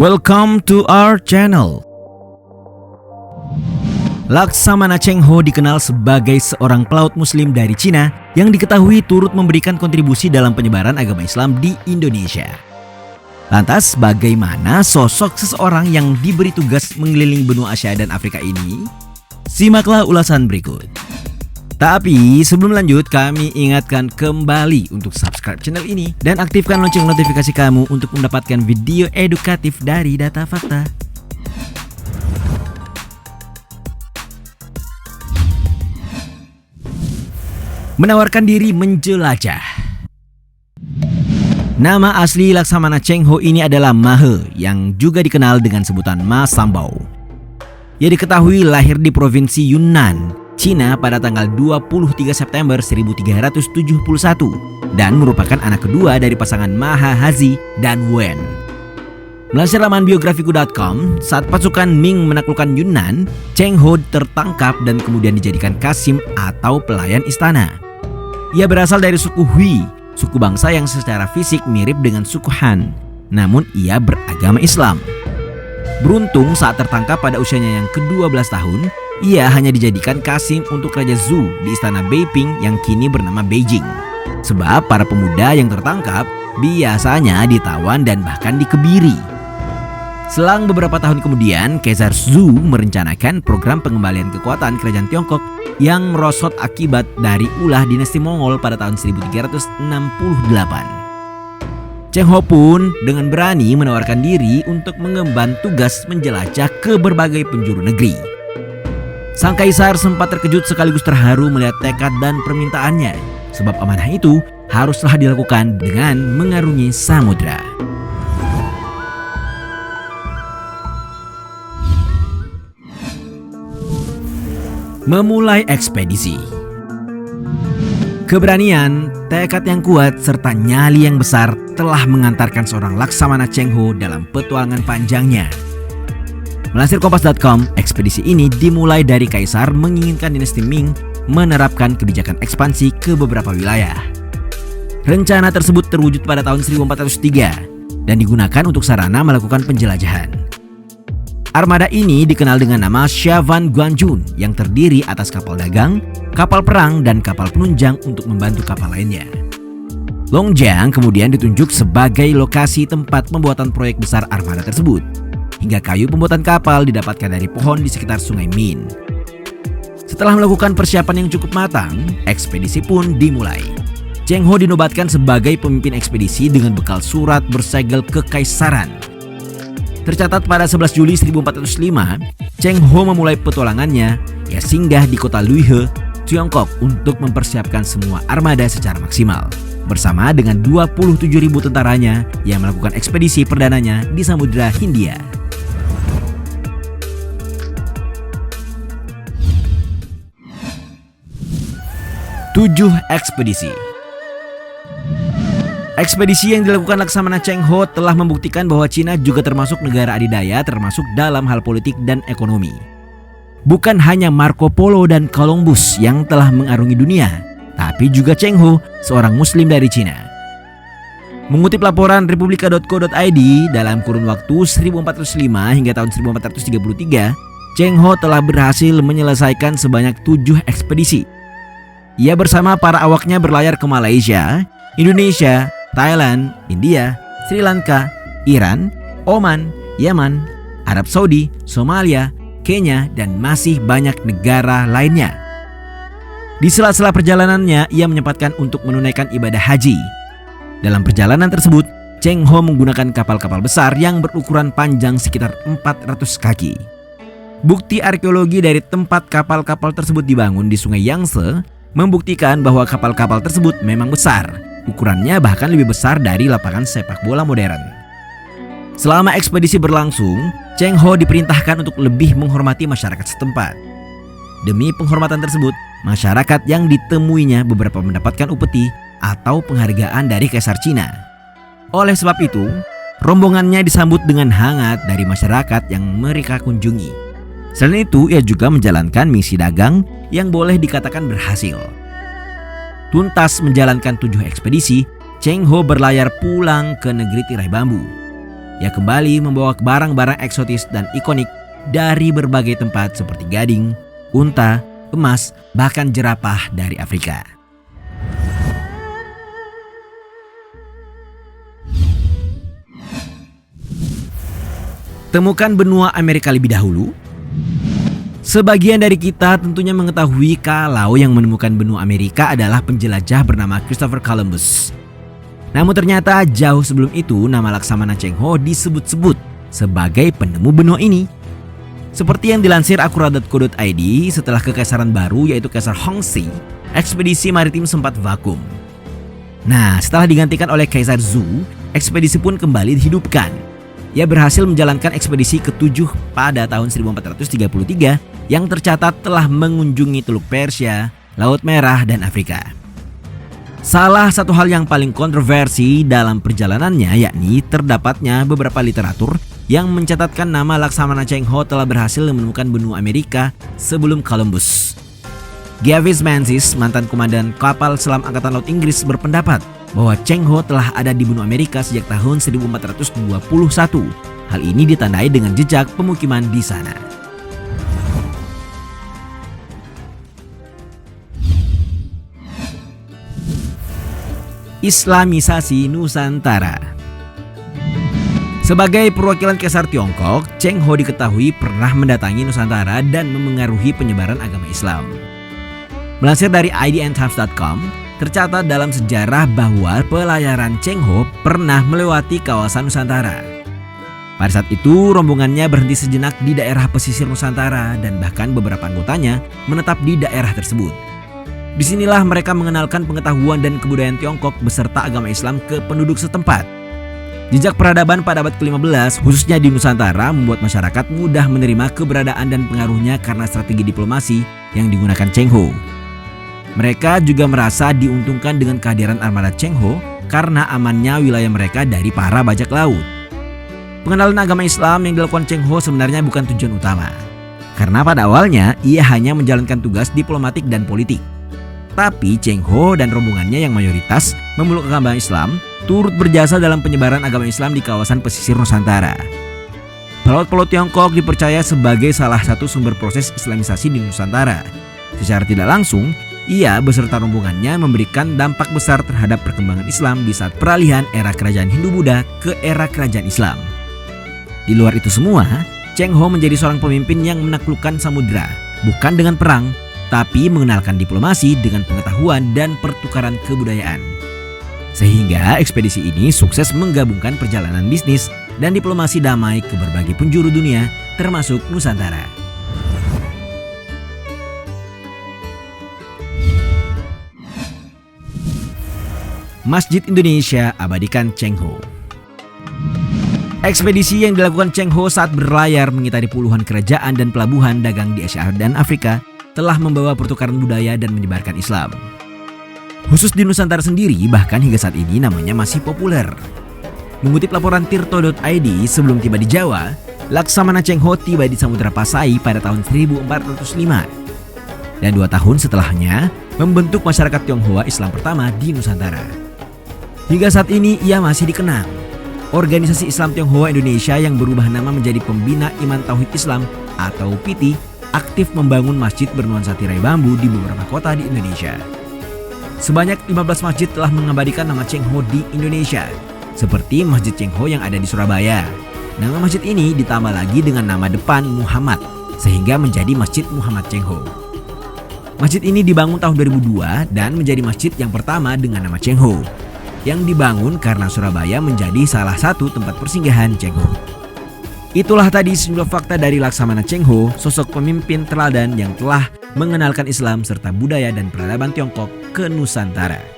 Welcome to our channel. Laksamana Cheng Ho dikenal sebagai seorang pelaut muslim dari Cina yang diketahui turut memberikan kontribusi dalam penyebaran agama Islam di Indonesia. Lantas bagaimana sosok seseorang yang diberi tugas mengelilingi benua Asia dan Afrika ini? Simaklah ulasan berikut. Tapi sebelum lanjut, kami ingatkan kembali untuk subscribe channel ini dan aktifkan lonceng notifikasi kamu untuk mendapatkan video edukatif dari Data Fakta. Menawarkan diri menjelajah. Nama asli Laksamana Cheng Ho ini adalah Ma He, yang juga dikenal dengan sebutan Ma Sambao. Ia diketahui lahir di provinsi Yunnan, Cina pada tanggal 23 September 1371 dan merupakan anak kedua dari pasangan Maha Hazi dan Wen. Melansir laman biografiku.com, saat pasukan Ming menaklukkan Yunnan, Cheng Ho tertangkap dan kemudian dijadikan kasim atau pelayan istana. Ia berasal dari suku Hui, suku bangsa yang secara fisik mirip dengan suku Han, namun ia beragama Islam. Beruntung saat tertangkap pada usianya yang ke-12 tahun, ia hanya dijadikan kasim untuk Raja Zhou di istana Beiping yang kini bernama Beijing. Sebab para pemuda yang tertangkap biasanya ditawan dan bahkan dikebiri. Selang beberapa tahun kemudian, Kaisar Zhou merencanakan program pengembalian kekuatan kerajaan Tiongkok yang merosot akibat dari ulah dinasti Mongol pada tahun 1368. Cheng Ho pun dengan berani menawarkan diri untuk mengemban tugas menjelajah ke berbagai penjuru negeri. Sang kaisar sempat terkejut sekaligus terharu melihat tekad dan permintaannya, sebab amanah itu haruslah dilakukan dengan mengarungi samudra. Memulai ekspedisi. Keberanian, tekad yang kuat, serta nyali yang besar telah mengantarkan seorang Laksamana Cheng Ho dalam petualangan panjangnya. Melansir Kompas.com, ekspedisi ini dimulai dari kaisar menginginkan dinasti Ming menerapkan kebijakan ekspansi ke beberapa wilayah. Rencana tersebut terwujud pada tahun 1403 dan digunakan untuk sarana melakukan penjelajahan. Armada ini dikenal dengan nama Shavan Guanjun yang terdiri atas kapal dagang, kapal perang, dan kapal penunjang untuk membantu kapal lainnya. Longjiang kemudian ditunjuk sebagai lokasi tempat pembuatan proyek besar armada tersebut. Hingga kayu pembuatan kapal didapatkan dari pohon di sekitar sungai Min. Setelah melakukan persiapan yang cukup matang, ekspedisi pun dimulai. Cheng Ho dinobatkan sebagai pemimpin ekspedisi dengan bekal surat bersegel kekaisaran. Tercatat pada 11 Juli 1405, Cheng Ho memulai petualangannya. Ia singgah di kota Luihe, Tiongkok untuk mempersiapkan semua armada secara maksimal. Bersama dengan 27.000 tentaranya yang melakukan ekspedisi perdananya di Samudra Hindia. Tujuh ekspedisi. Ekspedisi yang dilakukan Laksamana Cheng Ho telah membuktikan bahwa Cina juga termasuk negara adidaya termasuk dalam hal politik dan ekonomi. Bukan hanya Marco Polo dan Columbus yang telah mengarungi dunia, tapi juga Cheng Ho, seorang muslim dari Cina. Mengutip laporan republika.co.id, dalam kurun waktu 1405 hingga tahun 1433, Cheng Ho telah berhasil menyelesaikan sebanyak 7 ekspedisi. Ia bersama para awaknya berlayar ke Malaysia, Indonesia, Thailand, India, Sri Lanka, Iran, Oman, Yaman, Arab Saudi, Somalia, Kenya, dan masih banyak negara lainnya. Di sela-sela perjalanannya, ia menyempatkan untuk menunaikan ibadah haji. Dalam perjalanan tersebut, Cheng Ho menggunakan kapal-kapal besar yang berukuran panjang sekitar 400 kaki. Bukti arkeologi dari tempat kapal-kapal tersebut dibangun di Sungai Yangtze membuktikan bahwa kapal-kapal tersebut memang besar. Ukurannya bahkan lebih besar dari lapangan sepak bola modern. Selama ekspedisi berlangsung, Cheng Ho diperintahkan untuk lebih menghormati masyarakat setempat. Demi penghormatan tersebut, masyarakat yang ditemuinya beberapa mendapatkan upeti atau penghargaan dari Kaisar Cina. Oleh sebab itu, rombongannya disambut dengan hangat dari masyarakat yang mereka kunjungi. Selain itu, ia juga menjalankan misi dagang yang boleh dikatakan berhasil. Tuntas menjalankan 7 ekspedisi, Cheng Ho berlayar pulang ke negeri tirai bambu. Ia kembali membawa barang-barang eksotis dan ikonik dari berbagai tempat seperti gading, unta, emas, bahkan jerapah dari Afrika. Temukan benua Amerika lebih dahulu. Sebagian dari kita tentunya mengetahui kalau yang menemukan benua Amerika adalah penjelajah bernama Christopher Columbus. Namun ternyata jauh sebelum itu nama Laksamana Cheng Ho disebut-sebut sebagai penemu benua ini. Seperti yang dilansir akura.co.id, setelah kekaisaran baru yaitu Kaisar Hongxi, ekspedisi maritim sempat vakum. Nah, setelah digantikan oleh Kaisar Zhou, ekspedisi pun kembali dihidupkan. Ia berhasil menjalankan ekspedisi ke-7 pada tahun 1433 yang tercatat telah mengunjungi Teluk Persia, Laut Merah, dan Afrika. Salah satu hal yang paling kontroversi dalam perjalanannya yakni terdapatnya beberapa literatur yang mencatatkan nama Laksamana Cheng Ho telah berhasil menemukan benua Amerika sebelum Columbus. Gavis Mansis, mantan komandan kapal selam Angkatan Laut Inggris, berpendapat bahwa Cheng Ho telah ada di benua Amerika sejak tahun 1421. Hal ini ditandai dengan jejak pemukiman di sana. Islamisasi Nusantara. Sebagai perwakilan Kaisar Tiongkok, Cheng Ho diketahui pernah mendatangi Nusantara dan memengaruhi penyebaran agama Islam. Melansir dari idntimes.com, tercatat dalam sejarah bahwa pelayaran Cheng Ho pernah melewati kawasan Nusantara. Pada saat itu, rombongannya berhenti sejenak di daerah pesisir Nusantara dan bahkan beberapa anggotanya menetap di daerah tersebut. Disinilah mereka mengenalkan pengetahuan dan kebudayaan Tiongkok beserta agama Islam ke penduduk setempat. Jejak peradaban pada abad ke-15, khususnya di Nusantara, membuat masyarakat mudah menerima keberadaan dan pengaruhnya karena strategi diplomasi yang digunakan Cheng Ho. Mereka juga merasa diuntungkan dengan kehadiran armada Cheng Ho karena amannya wilayah mereka dari para bajak laut. Pengenalan agama Islam yang dilakukan Cheng Ho sebenarnya bukan tujuan utama. Karena pada awalnya ia hanya menjalankan tugas diplomatik dan politik. Tapi Cheng Ho dan rombongannya yang mayoritas memeluk agama Islam turut berjasa dalam penyebaran agama Islam di kawasan pesisir Nusantara. Pelaut-pelaut Tiongkok dipercaya sebagai salah satu sumber proses Islamisasi di Nusantara. Secara tidak langsung, ia beserta rombongannya memberikan dampak besar terhadap perkembangan Islam di saat peralihan era kerajaan Hindu-Buddha ke era kerajaan Islam. Di luar itu semua, Cheng Ho menjadi seorang pemimpin yang menaklukkan samudera, bukan dengan perang, tapi mengenalkan diplomasi dengan pengetahuan dan pertukaran kebudayaan. Sehingga ekspedisi ini sukses menggabungkan perjalanan bisnis dan diplomasi damai ke berbagai penjuru dunia, termasuk Nusantara. Masjid Indonesia abadikan Cheng Ho. Ekspedisi yang dilakukan Cheng Ho saat berlayar mengitari puluhan kerajaan dan pelabuhan dagang di Asia dan Afrika telah membawa pertukaran budaya dan menyebarkan Islam. Khusus di Nusantara sendiri, bahkan hingga saat ini namanya masih populer. Mengutip laporan tirto.id, sebelum tiba di Jawa, Laksamana Cheng Ho tiba di Samudra Pasai pada tahun 1405. Dan 2 tahun setelahnya, membentuk masyarakat Tionghoa Islam pertama di Nusantara. Hingga saat ini ia masih dikenang. Organisasi Islam Tionghoa Indonesia yang berubah nama menjadi Pembina Iman Tauhid Islam atau PITI aktif membangun masjid bernuansa tirai bambu di beberapa kota di Indonesia. Sebanyak 15 masjid telah mengabadikan nama Cheng Ho di Indonesia, seperti Masjid Cheng Ho yang ada di Surabaya. Nama masjid ini ditambah lagi dengan nama depan Muhammad, sehingga menjadi Masjid Muhammad Cheng Ho. Masjid ini dibangun tahun 2002 dan menjadi masjid yang pertama dengan nama Cheng Ho, yang dibangun karena Surabaya menjadi salah satu tempat persinggahan Cheng Ho. Itulah tadi sejumlah fakta dari Laksamana Cheng Ho, sosok pemimpin teladan yang telah mengenalkan Islam serta budaya dan peradaban Tiongkok ke Nusantara.